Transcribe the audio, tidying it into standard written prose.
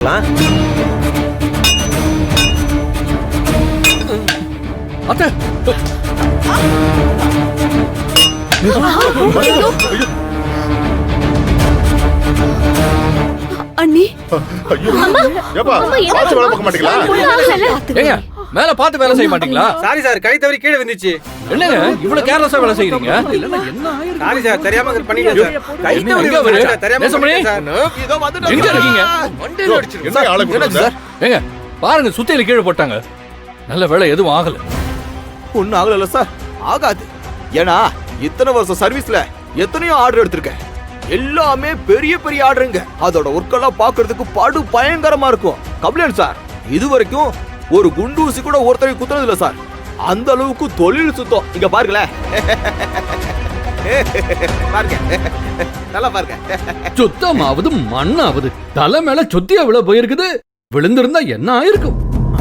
அத்தை அண்ணி ஏங்க மேல பார்த்து வேலை செய்ய மாட்டீங்களா? சாரி சார், கை தவறி கீழே வந்துச்சு. என்னங்க இவ்வளவு கேர்லெஸ்ஸா வேலை செய்றீங்க? சாரி சார், தெரியாம பண்ணிட்டேன் சார். கை தவறி எங்க இருக்கீங்க? வண்டியில அடிச்சிருங்க சார். ஏங்க பாருங்க, சுத்தியில கீழே போட்டாங்க. நல்ல வேலை எதுவும் ஆகல. ஒன்னும் ஆகல சார். ஆகாது. ஏன்னா இத்தனை வருஷம் சர்வீஸ்ல எத்தனையோ ஆர்டர் எடுத்திருக்கேன். எல்லாமே பெரிய பெரிய ஆர்டருங்க. அதோட ஒர்க்கெல்லாம் பாக்குறதுக்கு படு பயங்கரமா இருக்கும். கம்ப்ளைண்ட் சார், இது வரைக்கும் ஒரு குண்டூசி கூட ஒருத்தரை குத்துறது இல்ல சார். அந்த அளவுக்கு தொழில் சுத்தம். இங்க பாருங்களேன், பாருங்க, நல்லா பாருங்க. சுத்தமாவது மண்ணாவது தலை மேல சொத்தியா விழ போயிருக்குது. விழுந்திருந்தா என்ன ஆயிருக்கும்?